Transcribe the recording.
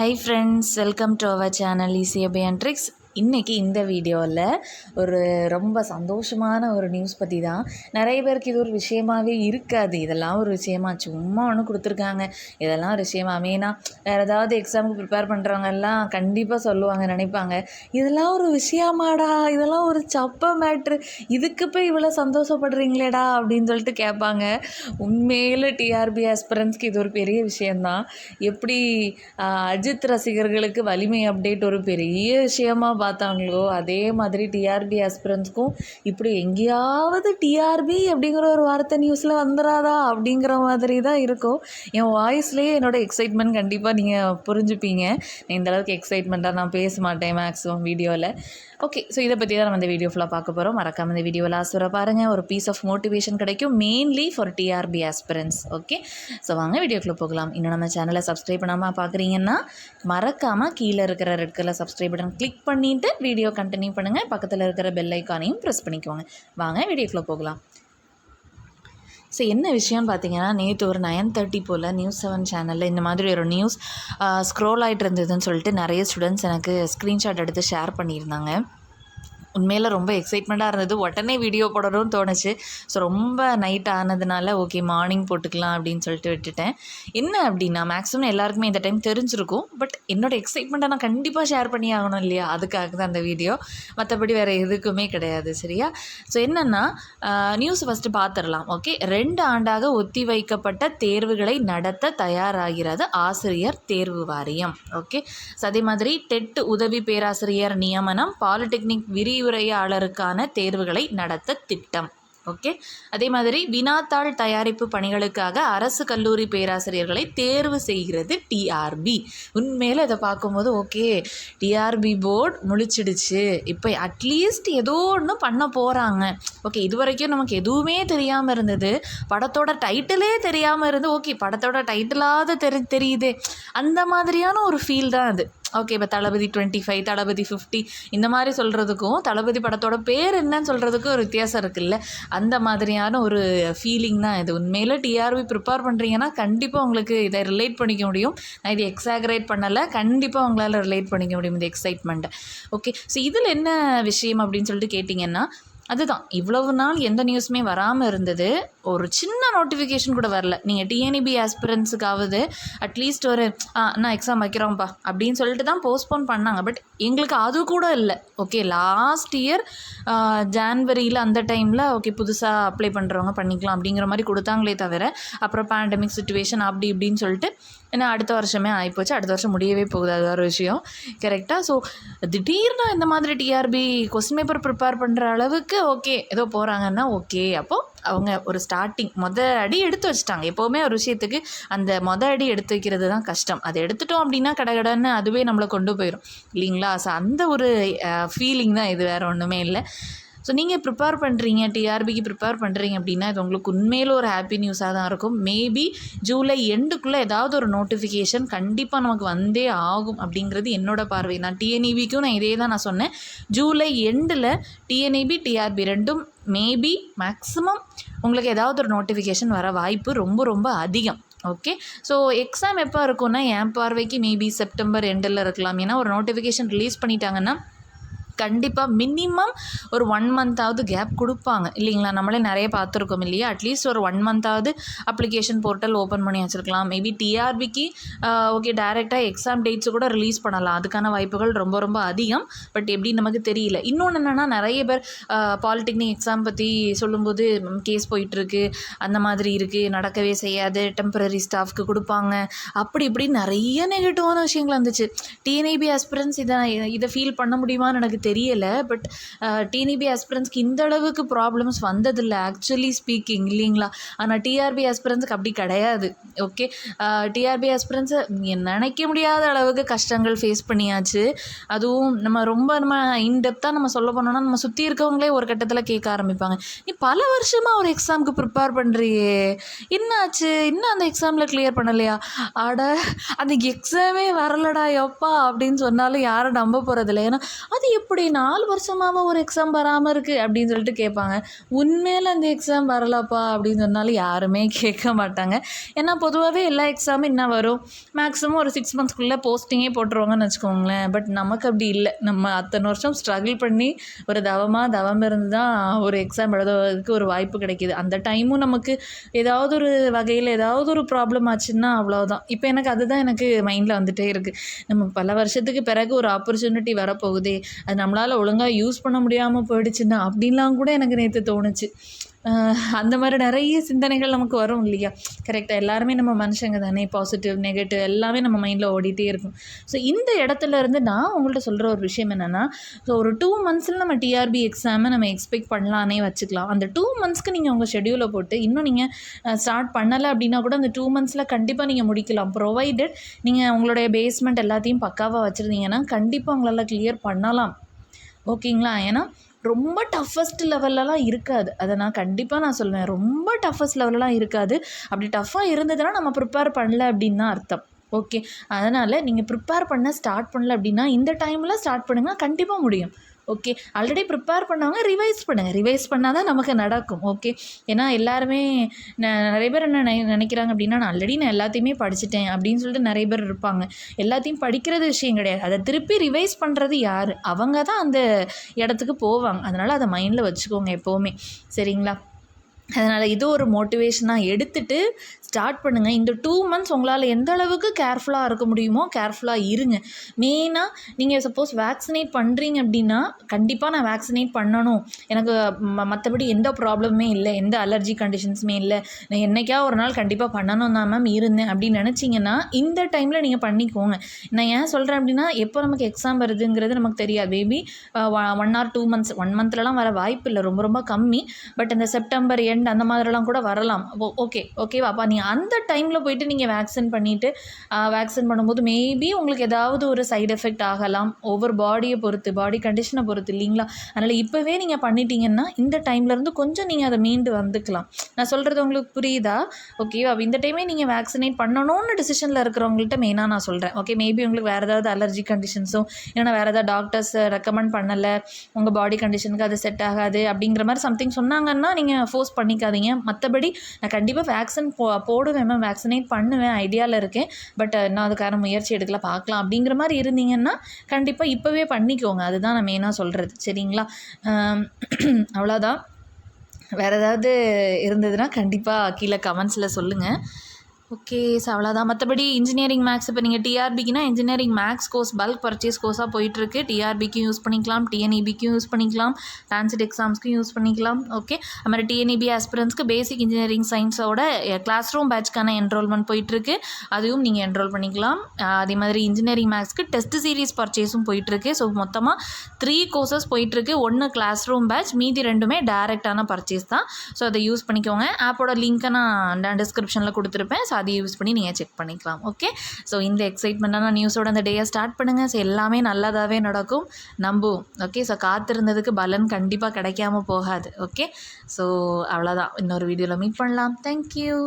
Hi friends, welcome to our channel Abeyaantrix. இன்றைக்கி இந்த வீடியோவில் ஒரு ரொம்ப சந்தோஷமான ஒரு நியூஸ் பற்றி தான். நிறைய பேருக்கு இது ஒரு விஷயமாகவே இருக்காது. இதெல்லாம் ஒரு விஷயமா சும்மா ஒன்று கொடுத்துருக்காங்க, இதெல்லாம் ஒரு விஷயமா மெயினாக வேறு ஏதாவது எக்ஸாமுக்கு ப்ரிப்பேர் பண்ணுறவங்கெல்லாம் கண்டிப்பாக சொல்லுவாங்க, நினைப்பாங்க இதெல்லாம் ஒரு விஷயமாடா, இதெல்லாம் ஒரு சப்ப மேட்ரு, இதுக்கு போய் இவ்வளோ சந்தோஷப்படுறீங்களேடா அப்படின்னு சொல்லிட்டு கேட்பாங்க. உண்மையில் டிஆர்பி ஆஸ்பிரன்ஸ்க்கு இது ஒரு பெரிய விஷயந்தான். எப்படி அஜித் ரசிகர்களுக்கு வலிமை அப்டேட் ஒரு பெரிய விஷயமா பார்த்தாங்களோ அதே மாதிரி டிஆர்பி ஆஸ்பிரன்ஸ்க்கும் இப்படி எங்கேயாவது டிஆர்பி அப்படிங்கிற ஒரு வார்த்தை நியூஸில் வந்துடாதா அப்படிங்கிற மாதிரி தான் இருக்கும். என் வாய்ஸ்லேயே என்னோடய எக்ஸைட்மெண்ட் கண்டிப்பாக நீங்கள் புரிஞ்சுப்பீங்க. இந்தளவுக்கு எக்ஸைட்மெண்ட்டாக நான் பேச மாட்டேன் மேக்ஸிமம் வீடியோவில். ஓகே, ஸோ இதை பற்றி தான் நம்ம இந்த வீடியோ ஃபுல்லாக பார்க்க போகிறோம். மறக்காமல் இந்த வீடியோ லாஸ்ட் வர பாருங்கள், ஒரு பீஸ் ஆஃப் மோட்டிவேஷன் கிடைக்கும், mainly for TRP aspirants. Okay, so வாங்க வீடியோக்குள்ளே போகலாம். இன்னும் நம்ம சேனலை சப்ஸ்கிரைப் பண்ணாமல் பார்க்குறீங்கன்னா மறக்காமல் கீழே இருக்கிற red colour subscribe button click பண்ணிவிட்டு வீடியோ கண்டினியூ பண்ணுங்கள். பக்கத்தில் இருக்கிற பெல் ஐக்கானையும் ப்ரெஸ் பண்ணிக்கோங்க. வாங்க வீடியோக்குள்ளே போகலாம். ஸோ என்ன விஷயம்னு பார்த்தீங்கன்னா, நேற்று ஒரு 9:30 போல் நியூஸ் 7 சேனலில் இந்த மாதிரி ஒரு நியூஸ் ஸ்க்ரோல் ஆகிட்டு இருந்ததுன்னு சொல்லிட்டு நிறைய ஸ்டூடெண்ட்ஸ் எனக்கு ஸ்க்ரீன்ஷாட் எடுத்து ஷேர் பண்ணியிருந்தாங்க. உண்மையில் ரொம்ப எக்ஸைட்மெண்ட்டாக இருந்தது. உடனே வீடியோ போடணும்னு தோணுச்சு. ஸோ ரொம்ப நைட் ஆனதுனால ஓகே மார்னிங் போட்டுக்கலாம் அப்படின்னு சொல்லிட்டு விட்டுட்டேன். என்ன அப்படின்னா, மேக்ஸிமம் எல்லாருக்குமே இந்த டைம் தெரிஞ்சிருக்கும். பட் என்னோடய எக்ஸைட்மெண்ட்டை நான் கண்டிப்பாக ஷேர் பண்ணி ஆகணும் இல்லையா, அதுக்காக தான் அந்த வீடியோ, மற்றபடி வேறு எதுக்குமே கிடையாது. சரியா? ஸோ என்னென்னா, நியூஸ் ஃபஸ்ட்டு பார்த்துடலாம். ஓகே, 2 ஆண்டாக ஒத்தி வைக்கப்பட்ட தேர்வுகளை நடத்த தயாராகிறது ஆசிரியர் தேர்வு வாரியம். ஓகே, ஸோ அதே மாதிரி டெட் உதவி பேராசிரியர் நியமனம், பாலிடெக்னிக் விரிவுரையாளருக்கான தேர்வுகளை நடத்த திட்டம். ஓகே, அதே மாதிரி வினாத்தாள் தயாரிப்பு பணிகளுக்காக அரசு கல்லூரி பேராசிரியர்களை தேர்வு செய்கிறது டிஆர்பி. உண்மையில் இதை பார்க்கும்போது ஓகே, டிஆர்பி போர்டு முழிச்சிடுச்சு, இப்போ அட்லீஸ்ட் ஏதோ ஒன்று பண்ண போகிறாங்க. ஓகே, இது வரைக்கும் நமக்கு எதுவுமே தெரியாமல் இருந்தது, படத்தோட டைட்டிலே தெரியாமல் இருந்து ஓகே படத்தோட டைட்டிலாவது தெரியுது, அந்த மாதிரியான ஒரு ஃபீல் தான் அது. ஓகே, இப்போ தளபதி 25, தளபதி 50 இந்த மாதிரி சொல்கிறதுக்கும் தளபதி படத்தோட பேர் என்னன்னு சொல்கிறதுக்கும் ஒரு வித்தியாசம் இருக்குல்ல, அந்த மாதிரியான ஒரு ஃபீலிங் தான் இது. உண்மையில் டிஆர்பி ப்ரிப்பேர் பண்ணுறீங்கன்னா கண்டிப்பாக உங்களுக்கு இதை ரிலேட் பண்ணிக்க முடியும். நான் இதை எக்ஸாகரேட் பண்ணலை, கண்டிப்பாக உங்களால் ரிலேட் பண்ணிக்க முடியும் இந்த எக்ஸைட்மெண்ட்டை. ஓகே, ஸோ இதில் என்ன விஷயம் அப்படின்னு சொல்லிட்டு கேட்டிங்கன்னா, அதுதான் இவ்வளவு நாள் எந்த நியூஸுமே வராமல் இருந்தது, ஒரு சின்ன நோட்டிஃபிகேஷன் கூட வரல. நீங்கள் டிஎன்இபி ஆஸ்பிரன்ஸுக்காவது அட்லீஸ்ட் ஒரு நான் எக்ஸாம் வைக்கிறோம்ப்பா அப்படின்னு சொல்லிட்டு தான் போஸ்ட்போன் பண்ணாங்க. பட் எங்களுக்கு அது கூட இல்லை. ஓகே, லாஸ்ட் இயர் ஜான்வரியில் அந்த டைமில் ஓகே புதுசாக அப்ளை பண்ணுறவங்க பண்ணிக்கலாம் அப்படிங்கிற மாதிரி கொடுத்தாங்களே தவிர, அப்புறம் பேண்டமிக் சுச்சுவேஷன் அப்படி இப்படின்னு சொல்லிட்டு ஏன்னா அடுத்த வருஷமே ஆகிப்போச்சு. அடுத்த வருஷம் முடியவே போகுது, அது ஒரு விஷயம். கரெக்டாக? ஸோ திடீர்னு இந்த மாதிரி டிஆர்பி கொஸ்டின் பேப்பர் ப்ரிப்பேர் பண்ணுற அளவுக்கு ஓகே ஏதோ போகிறாங்கன்னா ஓகே, அப்போது அவங்க ஒரு ஸ்டார்டிங் அடி எடுத்து வச்சுட்டாங்க. எப்போவுமே ஒரு விஷயத்துக்கு அந்த அடி எடுத்து வைக்கிறது தான் கஷ்டம். அதை எடுத்துட்டோம் அப்படின்னா கடகடன்னு அதுவே நம்மளை கொண்டு போயிடும் இல்லைங்களா? ஸோ அந்த ஒரு ஃபீலிங் தான் இது, வேறு ஒன்றுமே இல்லை. ஸோ நீங்கள் ப்ரிப்பேர் பண்ணுறீங்க, டிஆர்பிக்கு ப்ரிப்பேர் பண்ணுறீங்க அப்படின்னா இது உங்களுக்கு உண்மையில் ஒரு ஹாப்பி நியூஸாக தான் இருக்கும். மேபி ஜூலை எண்டுக்குள்ளே ஏதாவது ஒரு நோட்டிஃபிகேஷன் கண்டிப்பாக நமக்கு வந்தே ஆகும் அப்படிங்கிறது என்னோட பார்வை. நான் டிஎன்இபிக்கும் நான் இதே தான் நான் சொன்னேன். ஜூலை எண்டில் டிஎன்இபி டிஆர்பி ரெண்டும் மேபி மேக்ஸிமம் உங்களுக்கு ஏதாவது ஒரு நோட்டிஃபிகேஷன் வர வாய்ப்பு ரொம்ப ரொம்ப அதிகம். ஓகே, ஸோ எக்ஸாம் எப்போ இருக்குன்னா என் பார்வைக்கு மேபி செப்டம்பர் எண்டில் இருக்கலாம். ஏன்னா ஒரு நோட்டிஃபிகேஷன் ரிலீஸ் பண்ணிட்டாங்கன்னா கண்டிப்பாக மினிமம் ஒரு 1 மந்த்தாவது கேப் கொடுப்பாங்க இல்லைங்களா? நம்மளே நிறைய பார்த்துருக்கோம் இல்லையா? அட்லீஸ்ட் ஒரு 1 மந்த்தாவது அப்ளிகேஷன் போர்ட்டல் ஓப்பன் பண்ணி வச்சுருக்கலாம். மேபி டிஆர்பிக்கு ஓகே டைரெக்டாக எக்ஸாம் டேட்ஸு கூட ரிலீஸ் பண்ணலாம், அதுக்கான வாய்ப்புகள் ரொம்ப ரொம்ப அதிகம். பட் எப்படி நமக்கு தெரியல. இன்னொன்று என்னென்னா, நிறைய பேர் பாலிடெக்னிக் எக்ஸாம் பற்றி சொல்லும்போது கேஸ் போயிட்டுருக்கு, அந்த மாதிரி இருக்குது, நடக்கவே செய்யாது, டெம்பரரி ஸ்டாஃப்க்கு கொடுப்பாங்க, அப்படி இப்படி நிறைய நெகட்டிவான விஷயங்கள் வந்துச்சு. டிஎன்இபி ஆஸ்பிரன்ஸ் இதை ஃபீல் பண்ண முடியுமான்னு எனக்கு தெரியலை. பட் டிஎன்இபி ஆஸ்பிரன்ஸ்க்கு இந்த அளவுக்கு ப்ராப்ளம்ஸ் வந்ததில்லை ஆக்சுவலி ஸ்பீக்கிங் இல்லைங்களா? ஆனால் டிஆர்பி ஆஸ்பிரன்ஸுக்கு அப்படி கிடையாது. ஓகே, டிஆர்பி ஆஸ்பிரன்ஸை நினைக்க முடியாத அளவுக்கு கஷ்டங்கள் ஃபேஸ் பண்ணியாச்சு. அதுவும் நம்ம இன்டெப்த்தாக நம்ம சொல்ல போனோம்னா நம்ம சுற்றி இருக்கவங்களே ஒரு கட்டத்தில் கேட்க ஆரம்பிப்பாங்க, நீ பல வருஷமாக ஒரு எக்ஸாமுக்கு ப்ரிப்பேர் பண்ணுறியே, என்னாச்சு, இன்னும் அந்த எக்ஸாமில் கிளியர் பண்ணலையா? அட அந்த எக்ஸாமே வரலடா எப்பா அப்படின்னு சொன்னாலும் யாரும் நம்ப போகிறதில்ல. ஏன்னா அது எப்படி எப்படி 4 வருஷமாவா ஒரு எக்ஸாம் வராமல் இருக்குது அப்படின்னு சொல்லிட்டு கேட்பாங்க. உண்மையில் அந்த எக்ஸாம் வரலப்பா அப்படின்னு சொன்னாலும் யாருமே கேட்க மாட்டாங்க. ஏன்னா பொதுவாகவே எல்லா எக்ஸாமும் என்ன வரும், மேக்ஸிமம் ஒரு 6 மந்த்ஸ்க்குள்ளே போஸ்டிங்கே போட்டுருவாங்கன்னு வச்சுக்கோங்களேன். பட் நமக்கு அப்படி இல்லை. நம்ம அத்தனை வருஷம் ஸ்ட்ரகிள் பண்ணி ஒரு தவம் இருந்து தான் ஒரு எக்ஸாம் எழுதுவதற்கு ஒரு வாய்ப்பு கிடைக்கிது. அந்த டைமும் நமக்கு ஏதாவது ஒரு வகையில் ஏதாவது ஒரு ப்ராப்ளம் ஆச்சுன்னா அவ்வளோதான். இப்போ எனக்கு எனக்கு மைண்டில் வந்துகிட்டே இருக்குது. நம்ம பல வருஷத்துக்கு பிறகு ஒரு ஆப்பர்ச்சுனிட்டி வரப்போகுதே, அது நம்மளால் ஒழுங்காக யூஸ் பண்ண முடியாமல் போயிடுச்சுன்னா அப்படின்லாம் கூட எனக்கு நேற்று தோணுச்சு. அந்த மாதிரி நிறைய சிந்தனைகள் நமக்கு வரும் இல்லையா? கரெக்டாக எல்லாருமே நம்ம மனுஷங்க தானே, பாசிட்டிவ் நெகட்டிவ் எல்லாமே நம்ம மைண்டில் ஓடிட்டே இருக்கும். ஸோ இந்த இடத்துல இருந்து நான் உங்கள்கிட்ட சொல்கிற ஒரு விஷயம் என்னென்னா, ஸோ ஒரு 2 மந்த்ஸில் நம்ம டிஆர்பி எக்ஸாமை நம்ம எக்ஸ்பெக்ட் பண்ணலானே வச்சுக்கலாம். அந்த 2 மந்த்ஸ்க்கு நீங்கள் உங்கள் ஷெடியூலை போட்டு இன்னும் நீங்கள் ஸ்டார்ட் பண்ணலை அப்படின்னா கூட அந்த 2 மந்த்ஸில் கண்டிப்பாக நீங்கள் முடிக்கலாம். ப்ரொவைடட் நீங்கள் உங்களுடைய பேஸ்மெண்ட் எல்லாத்தையும் பக்காவாக வச்சுருந்தீங்கன்னா கண்டிப்பாக உங்களால் கிளியர் பண்ணலாம். ஓகேங்களா? ஏன்னா ரொம்ப டஃபஸ்ட் லெவல்லலாம் இருக்காது. அதை நான் சொல்லுவேன். ரொம்ப டஃபஸ்ட் லெவலெலாம் இருக்காது. அப்படி டஃப்பாக இருந்ததுன்னா நம்ம ப்ரிப்பேர் பண்ணல அப்படின்னு தான் அர்த்தம். ஓகே, அதனால் நீங்கள் ப்ரிப்பேர் பண்ண ஸ்டார்ட் பண்ணல அப்படின்னா இந்த டைமில் ஸ்டார்ட் பண்ணுங்கள், கண்டிப்பாக முடியும். ஓகே, ஆல்ரெடி ப்ரிப்பேர் பண்ணவங்க ரிவைஸ் பண்ணுங்கள். ரிவைஸ் பண்ணால் தான் நமக்கு நடக்கும். ஓகே, ஏன்னா எல்லாருமே நிறைய பேர் என்ன நினைக்கிறாங்க அப்படின்னா, நான் ஆல்ரெடி எல்லாத்தையுமே படிச்சுட்டேன் அப்படின்னு சொல்லிட்டு நிறைய பேர் இருப்பாங்க. எல்லாத்தையும் படிக்கிறது விஷயம் கிடையாது. அதை திருப்பி ரிவைஸ் பண்ணுறது யார்? அவங்க தான் அந்த இடத்துக்கு போவாங்க. அதனால் அதை மைண்டில் வச்சுக்கோங்க எப்போவுமே. சரிங்களா? அதனால் இது ஒரு மோட்டிவேஷனாக எடுத்துகிட்டு ஸ்டார்ட் பண்ணுங்கள். இந்த 2 மந்த்ஸ் உங்களால் எந்த அளவுக்கு கேர்ஃபுல்லாக இருக்க முடியுமோ கேர்ஃபுல்லாக இருங்க. மெயினாக நீங்கள் சப்போஸ் வேக்சினேட் பண்ணுறீங்க அப்படின்னா கண்டிப்பாக நான் வேக்சினேட் பண்ணணும், எனக்கு மற்றபடி எந்த ப்ராப்ளமே இல்லை, எந்த அலர்ஜி கண்டிஷன்ஸுமே இல்லை, நான் என்றைக்கா ஒரு நாள் கண்டிப்பாக பண்ணணும் தான் மேம் இருந்தேன் அப்படின்னு நினச்சிங்கன்னா இந்த டைமில் நீங்கள் பண்ணிக்கோங்க. நான் ஏன் சொல்கிறேன் அப்படின்னா, எப்போ நமக்கு எக்ஸாம் வருதுங்கிறது நமக்கு தெரியாது. மேபி 1 or 2 months 1 monthலலாம் வர வாய்ப்பு இல்லை, ரொம்ப ரொம்ப கம்மி. பட் இந்த செப்டம்பர் எண்ட் அந்த மாதிரிலாம் கூட வரலாம். ஓகேவாப்பா, நீங்கள் அந்த டைமில் போய்ட்டு நீங்கள் வேக்சின் பண்ணிவிட்டு வேக்சின் பண்ணும்போது மேபி உங்களுக்கு ஏதாவது ஒரு சைடு எஃபெக்ட் ஆகலாம். ஒவ்வொரு பாடியை பொறுத்து, பாடி கண்டிஷனை பொறுத்து இல்லைங்களா? அதனால் இப்போவே நீங்கள் பண்ணிட்டீங்கன்னா இந்த டைம்லேருந்து கொஞ்சம் நீங்கள் அதை மீண்டு வந்துக்கலாம். நான் சொல்கிறது உங்களுக்கு புரியுதா? ஓகேவா? இந்த டைமே நீங்கள் வேக்சினேட் பண்ணணும்னு டிசிஷனில் இருக்கிறவங்கள்ட்ட மெயினாக நான் சொல்கிறேன். ஓகே, மேபி உங்களுக்கு வேறு ஏதாவது அலர்ஜி கண்டிஷன்ஸோ இல்லைனா வேறு ஏதாவது டாக்டர்ஸ் ரெக்கமெண்ட் பண்ணலை, உங்கள் பாடி கண்டிஷனுக்கு அது செட் ஆகாது அப்படிங்கிற மாதிரி சம்திங் சொன்னாங்கன்னா நீங்கள் ஃபோர்ஸ் பண்ணிக்காதீங்க. மற்றபடி நான் கண்டிப்பாக வேக்சின் போடுவேன் மேம், வேக்சினேட் பண்ணுவேன், ஐடியாவில் இருக்கேன். பட் இன்னும் அதுக்கான முயற்சி எடுக்கல, பார்க்கலாம் அப்படிங்கிற மாதிரி இருந்தீங்கன்னா கண்டிப்பாக இப்போவே பண்ணிக்கோங்க. அதுதான் நான் மெயினாக சொல்கிறது. சரிங்களா? அவ்வளோதான். வேறு ஏதாவது இருந்ததுன்னா கண்டிப்பாக கீழே கமெண்ட்ஸில் சொல்லுங்கள். ஓகே, ஸோ அவ்வளோதான். மற்றபடி இன்ஜினியரிங் மேக்ஸ் இப்போ நீங்கள் டிஆர்பிக்குனா engineering maths course bulk purchase கோர்ஸாக போயிட்டுருக்கு. டிஆர்பிக்கும் யூஸ் பண்ணிக்கலாம், டிஎன்இபிக்கும் யூஸ் பண்ணிக்கலாம், டான்செட் எக்ஸாம்ஸ்க்கும் யூஸ் பண்ணிக்கலாம். ஓகே, அது மாதிரி டிஎன்இபி ஆஸ்பிரன்ஸ்க்கு பேசிக் இன்ஜினியரிங் சயின்ஸோட கிளாஸ் ரூம் பேட்ச்க்கான என்ரோல்மெண்ட் போயிட்டுருக்கு, அதுவும் நீங்கள் என்ரோல் பண்ணிக்கலாம். அதே மாதிரி இன்ஜினியரிங் மேக்ஸ்க்கு டெஸ்ட் சீரிஸ் பர்ச்சேஸும் போயிட்டுருக்கு. ஸோ மொத்தமாக 3 கோர்சஸ் போயிட்டுருக்கு. 1 கிளாஸ் ரூம் பேட்ச், மீதி 2மே டேரெக்டான பர்ச்சேஸ் தான். ஸோ அதை யூஸ் பண்ணிக்கோங்க. ஆப்போட லிங்க்கை நான் டிஸ்கிரிப்ஷனில் கொடுத்துருப்பேன். ஸோ அதை யூஸ் பண்ணி நீங்கள் செக் பண்ணிக்கலாம். ஓகே, ஸோ இந்த எக்ஸைட்மெண்ட்டான நியூஸோட அந்த டேயை ஸ்டார்ட் பண்ணுங்கள். ஸோ எல்லாமே நல்லதாகவே நடக்கும், நம்புவோம். ஓகே, ஸோ காத்திருந்ததுக்கு பலன் கண்டிப்பாக கிடைக்காம போகாது. ஓகே, ஸோ அவ்வளோதான். இன்னொரு வீடியோவில் மீட் பண்ணலாம். தேங்க்யூ.